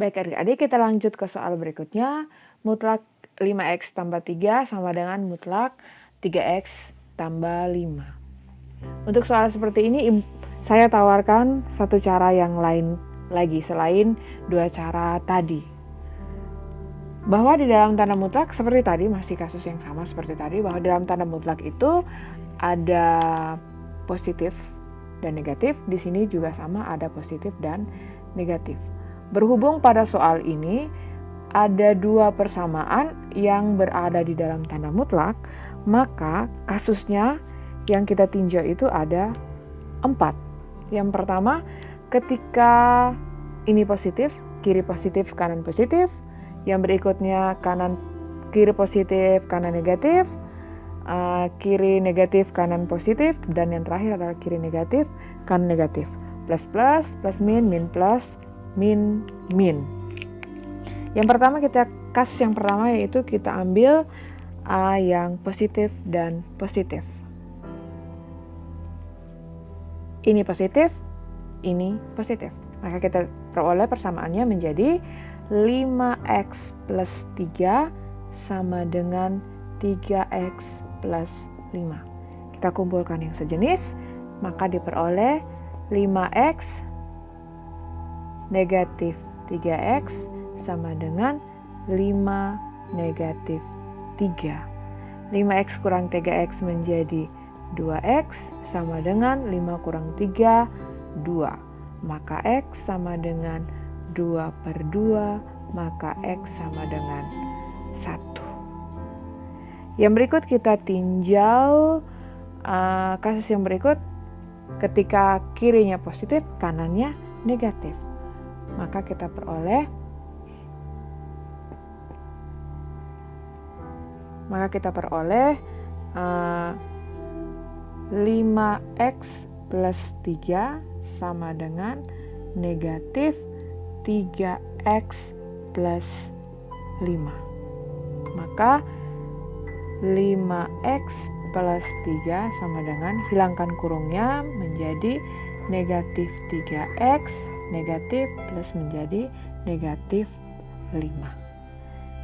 Baik adik-adik, kita lanjut ke soal berikutnya. Mutlak 5x tambah 3 sama dengan mutlak 3x tambah 5. Untuk soal seperti ini, saya tawarkan satu cara yang lain lagi selain dua cara tadi. Bahwa di dalam tanda mutlak seperti tadi, masih kasus yang sama seperti tadi, bahwa dalam tanda mutlak itu ada positif dan negatif. Di sini juga sama, ada positif dan negatif. Berhubung pada soal ini ada dua persamaan yang berada di dalam tanda mutlak, maka kasusnya yang kita tinjau itu ada 4. Yang pertama, ketika ini positif, kiri positif, kanan positif. Yang berikutnya kanan kiri positif, kanan negatif. Kiri negatif, kanan positif. Dan yang terakhir adalah kiri negatif, kanan negatif. Plus plus, plus min, min plus, min min. Yang pertama, kasus yang pertama yaitu kita ambil A yang positif dan positif. Ini positif, ini positif. Maka kita peroleh persamaannya menjadi 5x plus 3 sama dengan 3x plus 5. Kita kumpulkan yang sejenis, maka diperoleh 5x negatif 3x sama dengan 5 negatif 3. 5x kurang 3x menjadi 2x sama dengan 5 kurang 3, 2. Maka x sama dengan 2/2, maka x sama dengan 1. Yang berikut kita tinjau kasus yang berikut. Ketika kirinya positif, kanannya negatif. Maka kita peroleh 5x plus 3 sama dengan negatif 3x plus 5. Maka 5x plus 3 sama dengan, hilangkan kurungnya menjadi negatif 3x, negatif plus menjadi negatif 5.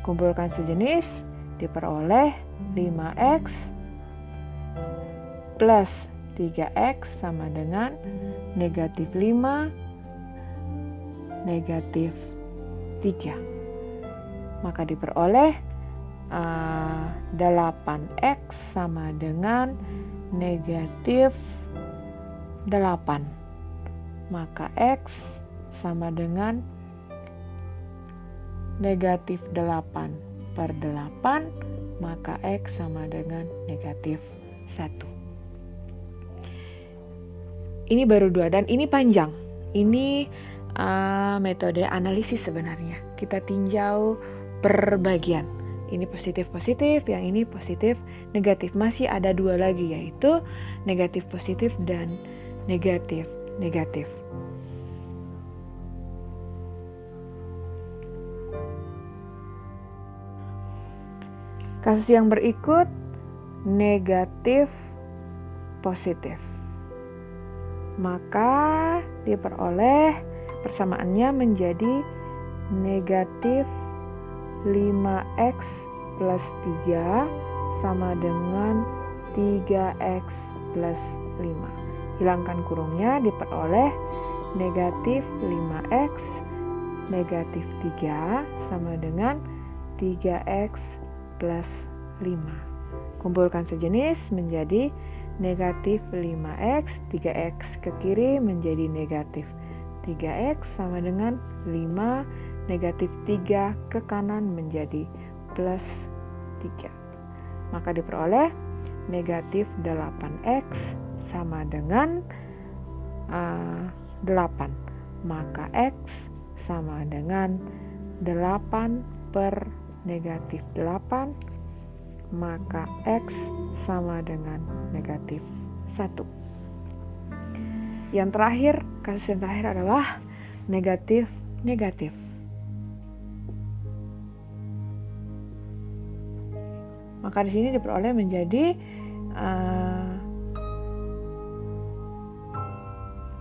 Kumpulkan sejenis, diperoleh 5x plus 3x sama dengan negatif 5, negatif 3. Maka diperoleh 8x sama dengan negatif 8. Maka x sama dengan negatif 8/8, maka x sama dengan negatif 1. Ini baru 2 dan ini panjang. Ini metode analisis sebenarnya. Kita tinjau per bagian. Ini positif-positif, yang ini positif-negatif. Masih ada 2 lagi, yaitu negatif-positif dan negatif-negatif. Kasus yang berikut, negatif-positif. Maka diperoleh persamaannya menjadi negatif 5x plus 3 sama dengan 3x plus 5. Hilangkan kurungnya, diperoleh negatif 5x negatif 3 sama dengan 3x plus 5. Kumpulkan sejenis menjadi negatif 5x, 3x ke kiri menjadi negatif 3x sama dengan 5, negatif 3 ke kanan menjadi plus 3. Maka diperoleh negatif 8x sama dengan 8. Maka x sama dengan 8 per negatif 8, maka x sama dengan negatif 1. Yang terakhir, kasus yang terakhir adalah negatif-negatif. Maka di sini diperoleh menjadi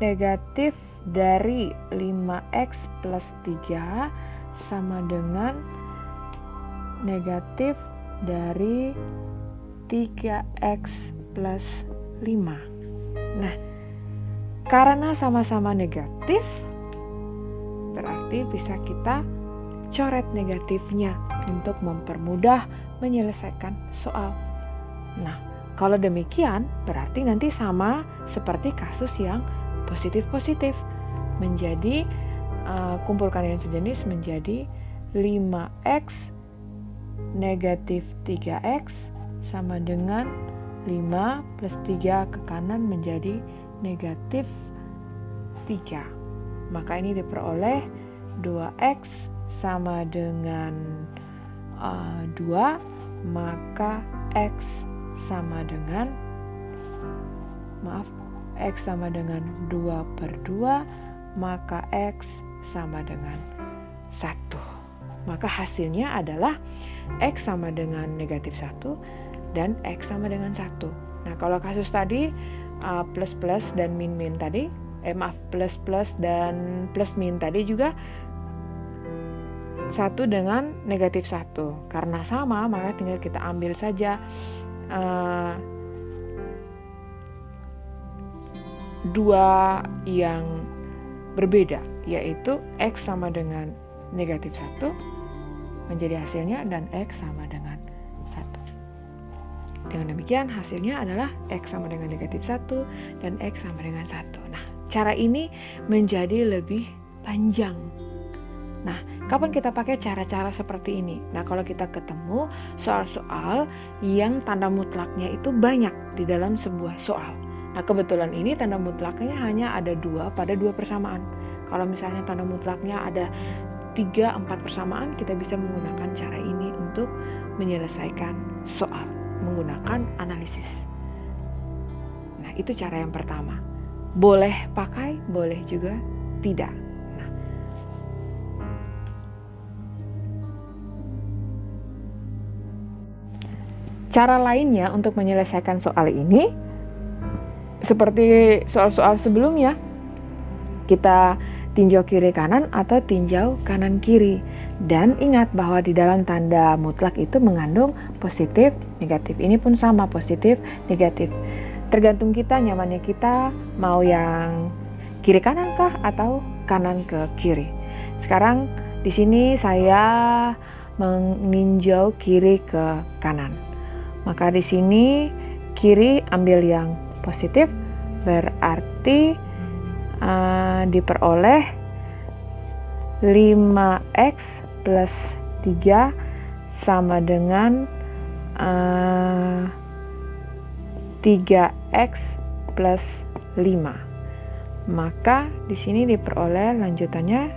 negatif dari 5x plus 3 sama dengan negatif dari 3x plus 5. Nah, karena sama-sama negatif, berarti bisa kita coret negatifnya untuk mempermudah menyelesaikan soal. Nah, kalau demikian berarti nanti sama seperti kasus yang positif-positif. Menjadi kumpulkan yang sejenis menjadi 5x negatif 3x sama dengan 5 plus 3 ke kanan menjadi negatif 3. Maka ini diperoleh 2x sama dengan 2, maka x sama dengan x sama dengan 2/2, maka x sama dengan 1. Maka hasilnya adalah x sama dengan negatif 1 dan x sama dengan 1. Nah, kalau kasus tadi plus-plus dan min-min tadi, plus-plus dan plus-min tadi juga 1 dengan negatif 1. Karena sama, maka tinggal kita ambil saja dua yang berbeda, yaitu x sama dengan negatif 1 menjadi hasilnya dan x sama dengan 1. Dengan demikian hasilnya adalah x sama dengan negatif 1 dan x sama dengan 1. Nah, cara ini menjadi lebih panjang. Nah, kapan kita pakai cara-cara seperti ini? Nah, kalau kita ketemu soal-soal yang tanda mutlaknya itu banyak di dalam sebuah soal. Nah, kebetulan ini tanda mutlaknya hanya ada 2 pada 2 persamaan. Kalau misalnya tanda mutlaknya ada 3-4 persamaan, kita bisa menggunakan cara ini untuk menyelesaikan soal, menggunakan analisis. Nah, itu cara yang pertama. Boleh pakai, boleh juga tidak. Cara lainnya untuk menyelesaikan soal ini, seperti soal-soal sebelumnya, kita tinjau kiri kanan atau tinjau kanan kiri. Dan ingat bahwa di dalam tanda mutlak itu mengandung positif, negatif. Ini pun sama, positif, negatif. Tergantung kita, nyamannya kita mau yang kiri kanan kah atau kanan ke kiri. Sekarang di sini saya meninjau kiri ke kanan. Maka di sini kiri ambil yang positif, berarti diperoleh 5x plus 3 sama dengan 3x plus 5. Maka di sini diperoleh lanjutannya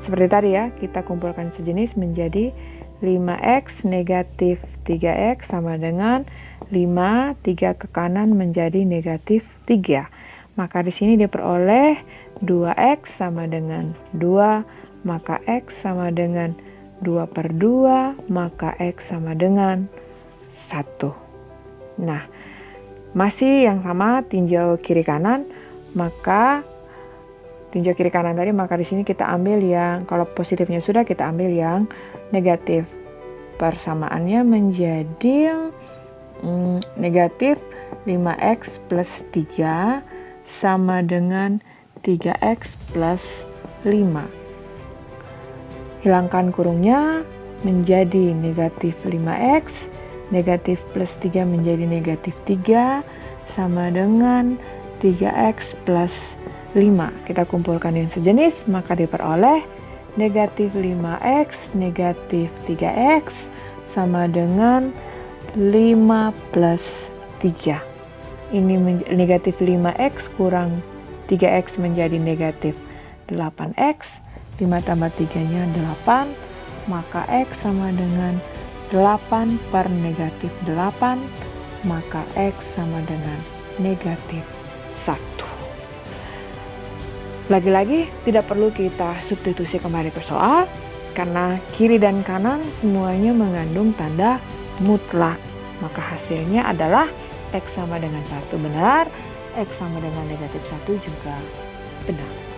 seperti tadi ya, kita kumpulkan sejenis menjadi 5x negatif 3x sama dengan 5, 3 ke kanan menjadi negatif 3. Maka di sini diperoleh 2x sama dengan 2, maka x sama dengan 2/2, maka x sama dengan 1. Nah, masih yang sama tinjau kiri kanan, maka tinjau kiri kanan tadi, maka di sini kita ambil yang, kalau positifnya sudah, kita ambil yang negatif. Persamaannya menjadi negatif 5x plus 3 sama dengan 3x plus 5. Hilangkan kurungnya menjadi negatif 5x, negatif plus 3 menjadi negatif 3 sama dengan 3x plus 5. Kita kumpulkan yang sejenis, maka diperoleh negatif 5x negatif 3x sama dengan 5 plus 3. Ini negatif 5x kurang 3x menjadi negatif 8x. 5 tambah 3-nya 8, maka x sama dengan 8 per negatif 8, maka x sama dengan negatif 1. Lagi-lagi tidak perlu kita substitusi kembali ke soal, karena kiri dan kanan semuanya mengandung tanda mutlak. Maka hasilnya adalah x sama dengan 1 benar, x sama dengan negatif 1 juga benar.